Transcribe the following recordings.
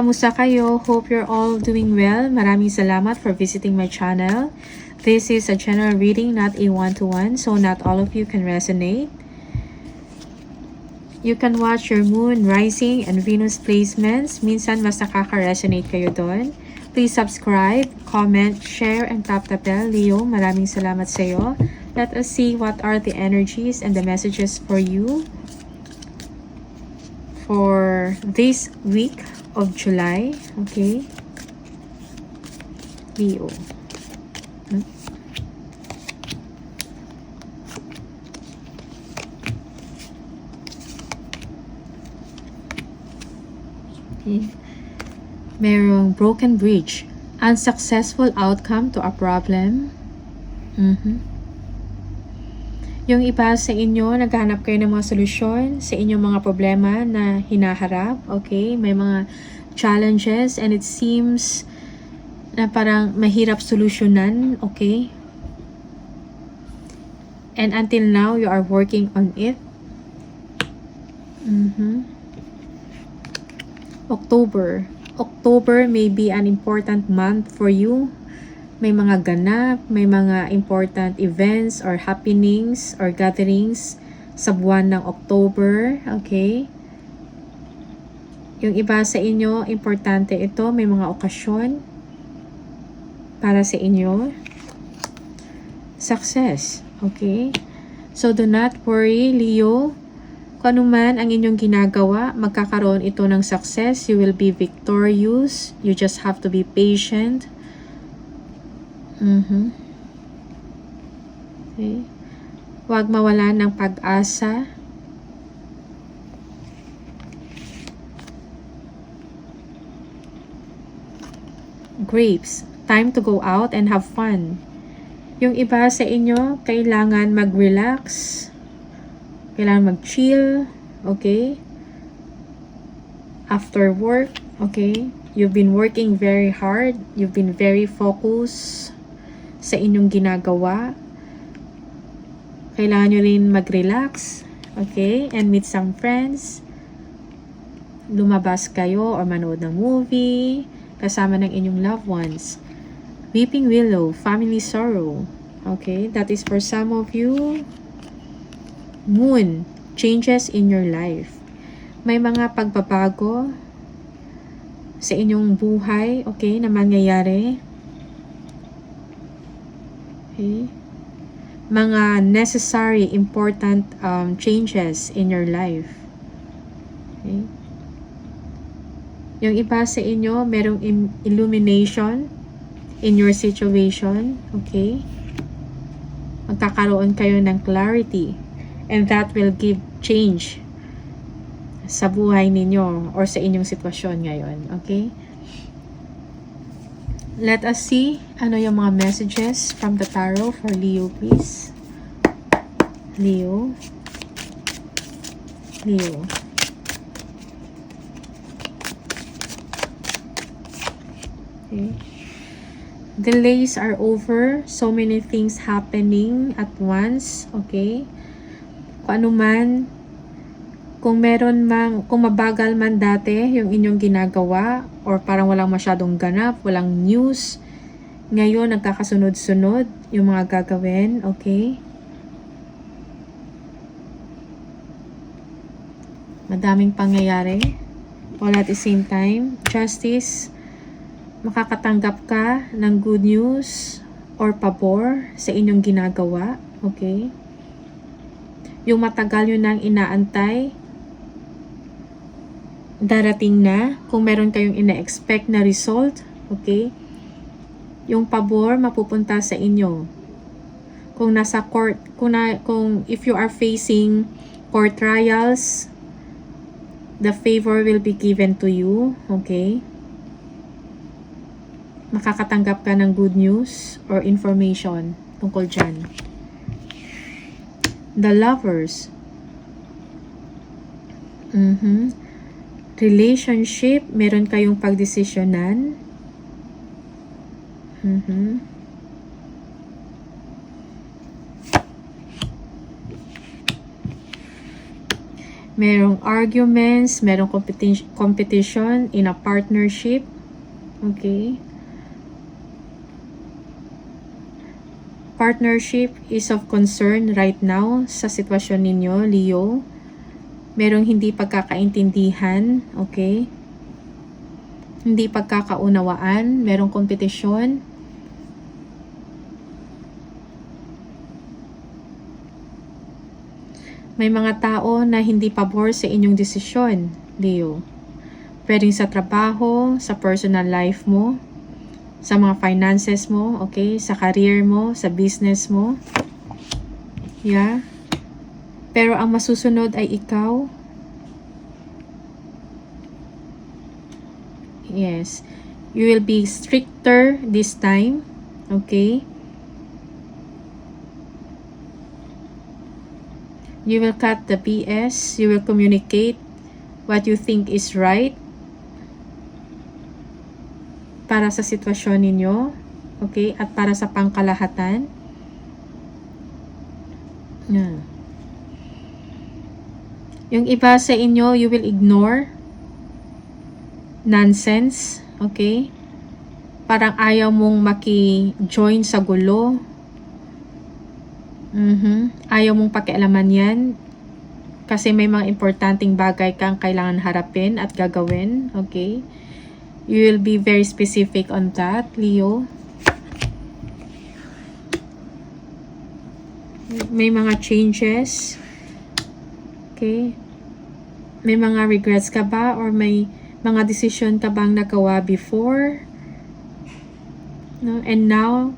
Kamusta kayo? Hope you're all doing well. Maraming salamat for visiting my channel. This is a general reading, not a one-to-one, so not all of you can resonate. You can watch your moon, rising, and Venus placements. Minsan mas nakaka-resonate kayo doon. Please subscribe, comment, share, and tap the bell. Leo, maraming salamat sa iyo. Let us see what are the energies and the messages for you for this week of July. Okay, Leo. Okay. Merong broken bridge, unsuccessful outcome to a problem. Yung iba sa inyo, naghahanap kayo ng mga solusyon sa inyong mga problema na hinaharap. Okay, may mga challenges and it seems na parang mahirap solusyonan. Okay, and until now you are working on it. October may be an important month for you. May mga ganap, may mga important events or happenings or gatherings sa buwan ng October. Okay? Yung iba sa inyo, importante ito. May mga okasyon para sa inyo. Success. Okay? So, do not worry, Leo. Kung ano man ang inyong ginagawa, magkakaroon ito ng success. You will be victorious. You just have to be patient. Okay. Huwag mawala ng pag-asa. Grapes. Time to go out and have fun. Yung iba sa inyo, kailangan mag-relax. Kailangan mag-chill. Okay? After work. Okay? You've been working very hard. You've been very focused sa inyong ginagawa. Kailangan nyo rin mag-relax. Okay? And meet some friends. Lumabas kayo or manood ng movie. Kasama ng inyong loved ones. Weeping willow. Family sorrow. Okay? That is for some of you. Moon. Changes in your life. May mga pagbabago sa inyong buhay. Okay? Na mangyayari. Okay. Mga necessary, important changes in your life. Okay. Yung iba sa inyo, merong illumination in your situation. Okay. Magkakaroon kayo ng clarity. And that will give change sa buhay ninyo or sa inyong sitwasyon ngayon. Okay. Let us see ano yung mga messages from the tarot for Leo, please. Leo. Leo. Okay. Delays are over. So many things happening at once. Okay. Kung ano man, kung mabagal man dati yung inyong ginagawa or parang walang masyadong ganap, walang news, ngayon nagkakasunod-sunod yung mga gagawin, okay? Madaming pangyayari all at the same time. Justice, makakatanggap ka ng good news or pabor sa inyong ginagawa, okay? Yung matagal nyo nang inaantay, darating na. Kung meron kayong ina-expect na result, okay? Yung pabor mapupunta sa inyo. Kung nasa court, kung if you are facing court trials, the favor will be given to you, okay? Makakatanggap ka ng good news or information tungkol dyan. The Lovers. Relationship, meron kayong pagdesisyonan. Merong arguments, merong competition in a partnership. Okay? Partnership is of concern right now sa sitwasyon ninyo, Leo. Merong hindi pagkakaintindihan, okay? Hindi pagkakaunawaan, merong kompetisyon. May mga tao na hindi pabor sa inyong desisyon, Leo. Pwedeng sa trabaho, sa personal life mo, sa mga finances mo, okay? Sa career mo, sa business mo. Yeah. Pero ang masusunod ay ikaw. Yes. You will be stricter this time. Okay? You will cut the BS. You will communicate what you think is right para sa sitwasyon ninyo. Okay? At para sa pangkalahatan. Yeah. Yung iba sa inyo, you will ignore nonsense, okay? Parang ayaw mong maki-join sa gulo. Ayaw mong pakialaman yan. Kasi may mga importanteng bagay kang kailangan harapin at gagawin, okay? You will be very specific on that, Leo. May mga changes. Okay? May mga regrets ka ba or may mga decision ka bang nagawa before? No? And now,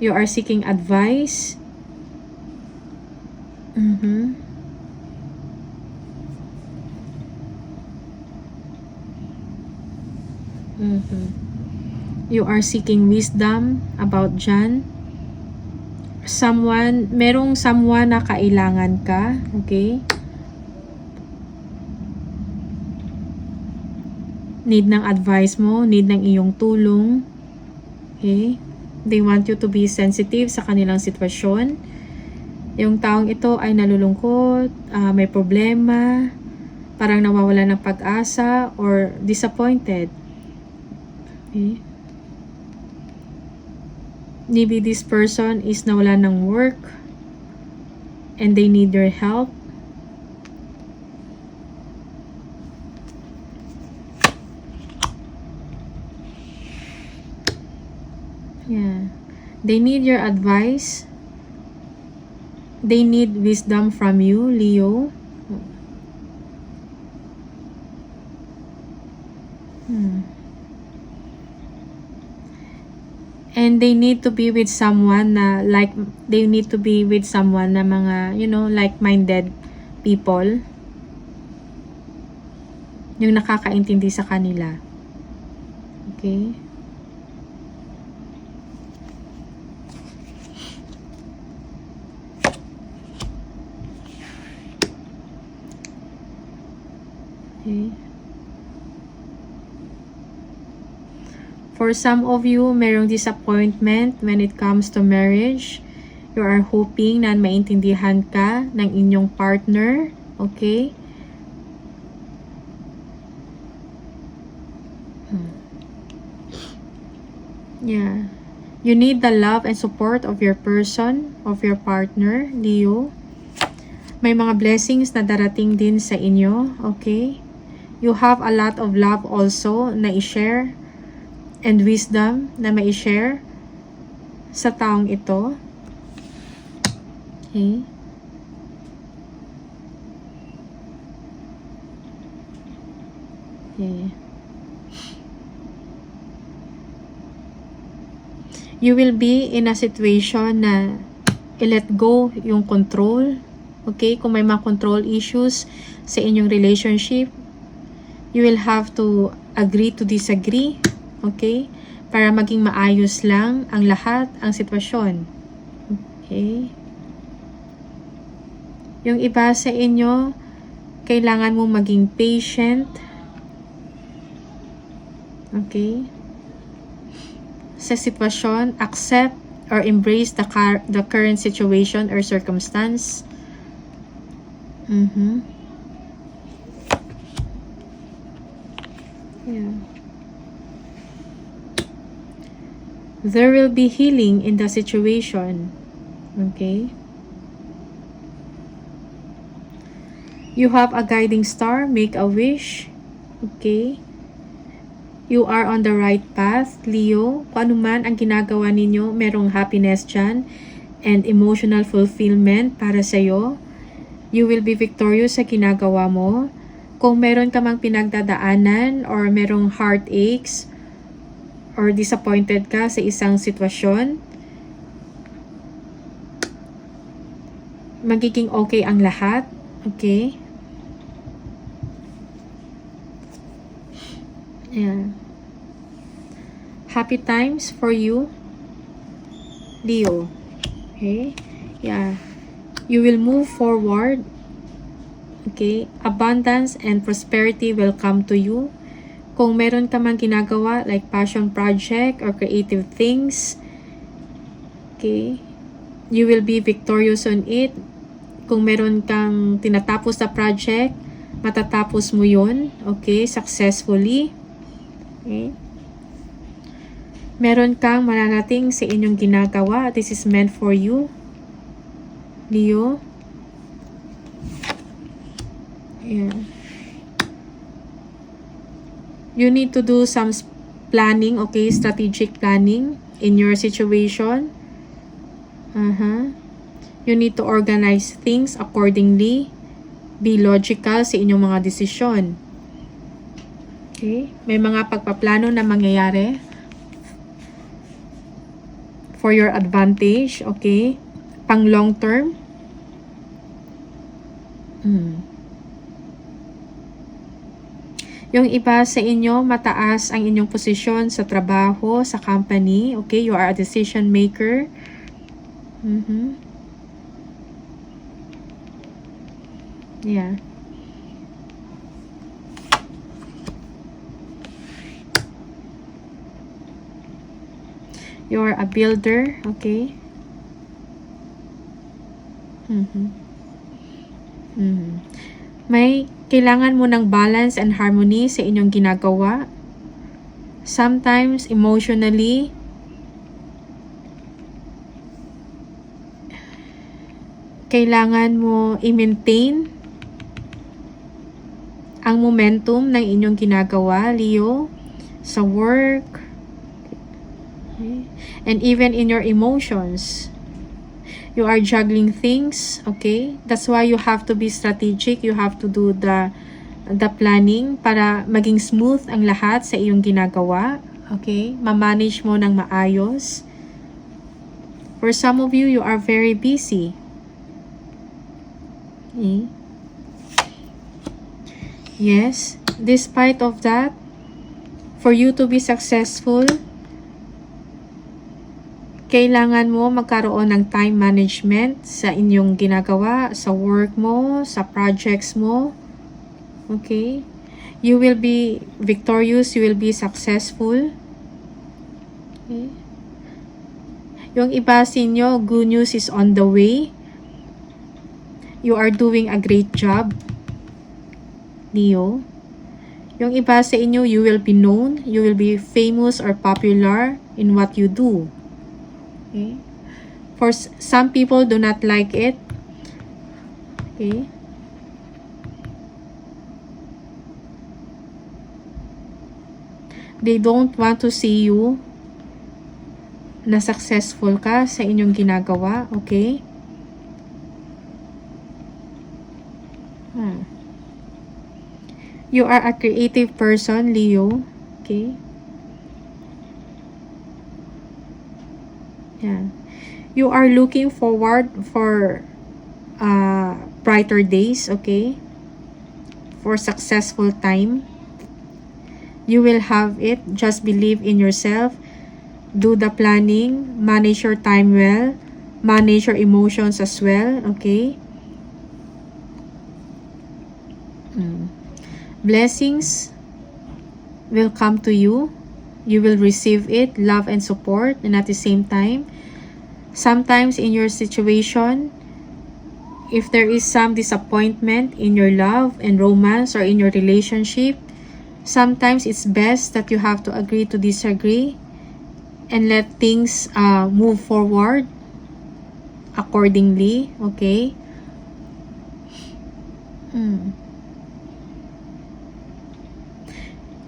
you are seeking advice. You are seeking wisdom about dyan. Merong someone na kailangan ka. Okay? Need ng advice mo, need ng iyong tulong. Okay? They want you to be sensitive sa kanilang sitwasyon. Yung taong ito ay nalulungkot, may problema, parang nawawala ng pag-asa or disappointed. Okay? Maybe this person is nawala ng work and they need your help. Yeah. They need your advice. They need wisdom from you, Leo. And they need to be with someone na they need to be with someone na mga, like-minded people. Yung nakakaintindi sa kanila. Okay? Okay. For some of you, mayroong disappointment when it comes to marriage. You are hoping na maintindihan ka ng inyong partner. Okay? Yeah. You need the love and support of your person, of your partner, Leo. May mga blessings na darating din sa inyo. Okay? You have a lot of love also na i-share and wisdom na mai-share sa taong ito. Okay? Okay. You will be in a situation na i-let go yung control. Okay? Kung may mga control issues sa inyong relationship, you will have to agree to disagree. Okay? Para maging maayos lang ang lahat, ang sitwasyon. Okay? Yung iba sa inyo, kailangan mo maging patient. Okay? Sa sitwasyon, accept or embrace the current situation or circumstance. Yeah. There will be healing in the situation. Okay. You have a guiding star. Make a wish. Okay. You are on the right path, Leo. Kung ano man ang ginagawa ninyo, merong happiness dyan and emotional fulfillment para sa'yo. You will be victorious sa ginagawa mo. Kung meron ka mang pinagdadaanan or merong heartaches or disappointed ka sa isang sitwasyon, magiging okay ang lahat. Okay? Yeah. Happy times for you, Leo. Okay? Yeah. You will move forward. Okay? Abundance and prosperity will come to you. Kung meron ka mang ginagawa like passion project or creative things, okay, you will be victorious on it. Kung meron kang tinatapos na project, matatapos mo yun, okay, successfully. Okay. Meron kang mananating sa inyong ginagawa. This is meant for you, Leo. Yeah. You need to do some planning, okay? Strategic planning in your situation. You need to organize things accordingly. Be logical sa inyong mga desisyon. Okay? May mga pagpaplano na mangyayari for your advantage, okay? Pang long term. Yung iba sa inyo, mataas ang inyong posisyon sa trabaho, sa company. Okay, you are a decision maker. Yeah. You are a builder. Okay. May kailangan mo ng balance and harmony sa inyong ginagawa. Sometimes, emotionally, kailangan mo i-maintain ang momentum ng inyong ginagawa, Leo, sa work, okay, and even in your emotions. You are juggling things, okay? That's why you have to be strategic. You have to do the planning para maging smooth ang lahat sa iyong ginagawa, okay? Ma-manage mo ng maayos. For some of you, you are very busy. Okay? Yes, despite of that, for you to be successful, kailangan mo magkaroon ng time management sa inyong ginagawa, sa work mo, sa projects mo. Okay? You will be victorious, you will be successful. Okay? Yung iba sa inyo, good news is on the way. You are doing a great job, Leo. Yung iba sa inyo, you will be known, you will be famous or popular in what you do. Okay. For some people do not like it. Okay. They don't want to see you na successful ka sa inyong ginagawa. Okay. You are a creative person, Leo. Okay. Yeah. You are looking forward for brighter days, okay? For successful time. You will have it. Just believe in yourself. Do the planning. Manage your time well. Manage your emotions as well, okay? Blessings will come to you. You will receive it, love and support, and at the same time, sometimes in your situation, if there is some disappointment in your love and romance or in your relationship, Sometimes it's best that you have to agree to disagree and let things move forward accordingly, okay?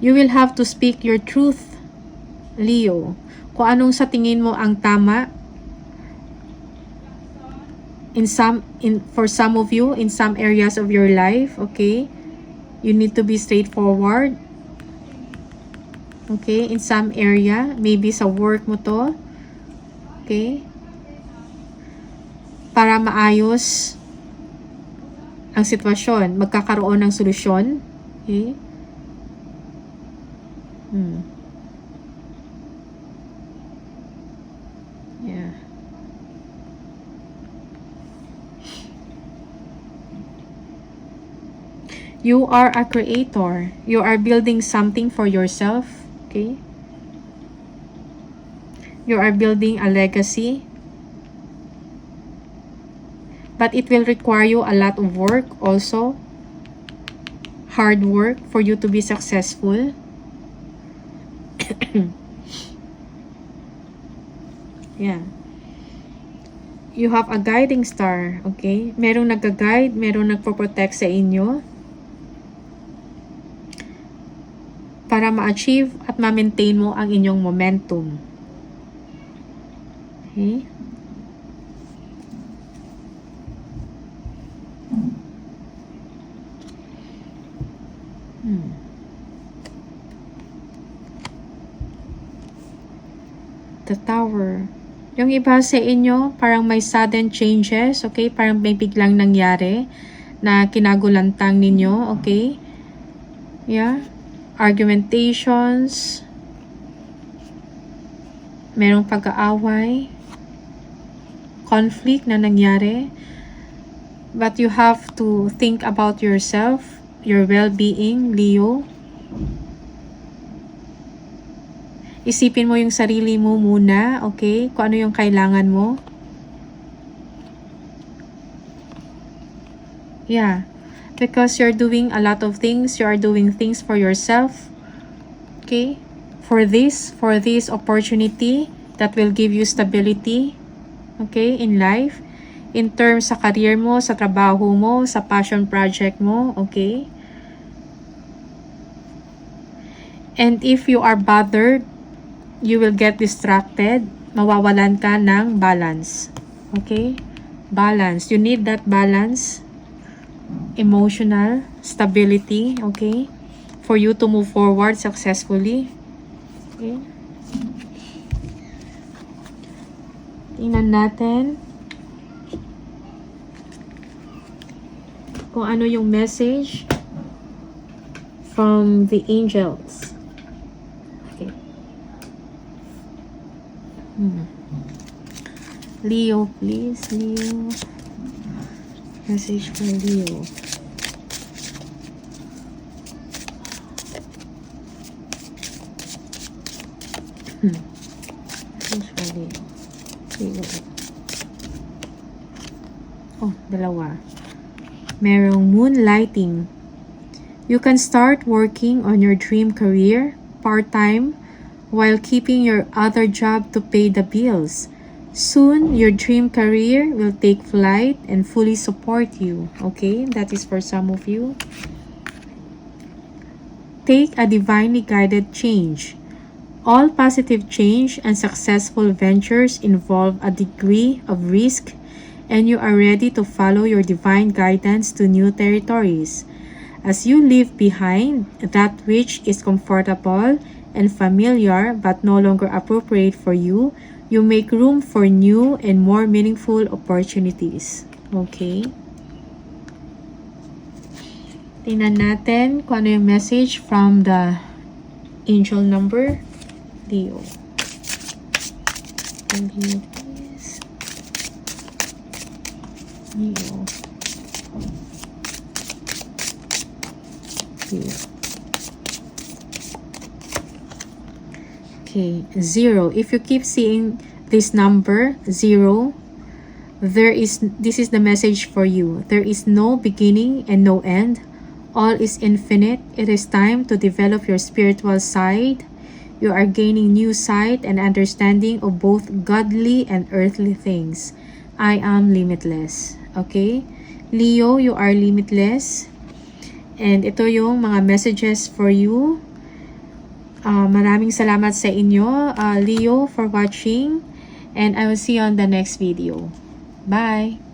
You will have to speak your truth, Leo. Kung anong sa tingin mo ang tama, for some of you, in some areas of your life, okay? You need to be straightforward. Okay? In some area, maybe sa work mo to. Okay? Para maayos ang sitwasyon, magkakaroon ng solusyon. Okay? Yeah. You are a creator. You are building something for yourself. Okay? You are building a legacy. But it will require you a lot of work also. Hard work for you to be successful. Yeah. You have a guiding star. Okay? Merong nag-guide, merong nagpo-protect sa inyo. Para ma-achieve at ma-maintain mo ang inyong momentum. Okay? The Tower. Yung iba sa inyo, parang may sudden changes, okay? Parang may biglang nangyari na kinagulantang ninyo, okay? Yeah. Argumentations, merong pag-aaway, conflict na nangyari, but you have to think about yourself, your well-being, Leo. Isipin mo yung sarili mo muna, okay? Kung ano yung kailangan mo. Yeah. Because you're doing a lot of things. You are doing things for yourself. Okay? For this opportunity that will give you stability. Okay? In life. In terms sa career mo, sa trabaho mo, sa passion project mo. Okay? And if you are bothered, you will get distracted. Mawawalan ka ng balance. Okay? Balance. You need that balance. Emotional stability, okay, for you to move forward successfully. Okay. Tingnan natin kung ano yung message from the angels. Okay. Leo, please, Leo. Message for Leo. Message for Leo. Leo. Oh, dalawa. Merong moonlighting. You can start working on your dream career part-time while keeping your other job to pay the bills. Soon, your dream career will take flight and fully support you. Okay? That is for some of you. Take a divinely guided change. All positive change and successful ventures involve a degree of risk, and you are ready to follow your divine guidance to new territories. As you leave behind that which is comfortable and familiar but no longer appropriate for you, you make room for new and more meaningful opportunities. Okay? Tingnan natin kung ano yung message from the angel number. Leo. Leo, please. Leo. Leo. Okay, 0. If you keep seeing this number, 0, this is the message for you. There is no beginning and no end. All is infinite. It is time to develop your spiritual side. You are gaining new sight and understanding of both godly and earthly things. I am limitless. Okay? Leo, you are limitless. And ito yung mga messages for you. Maraming salamat sa inyo, Leo, for watching. And I will see you on the next video. Bye!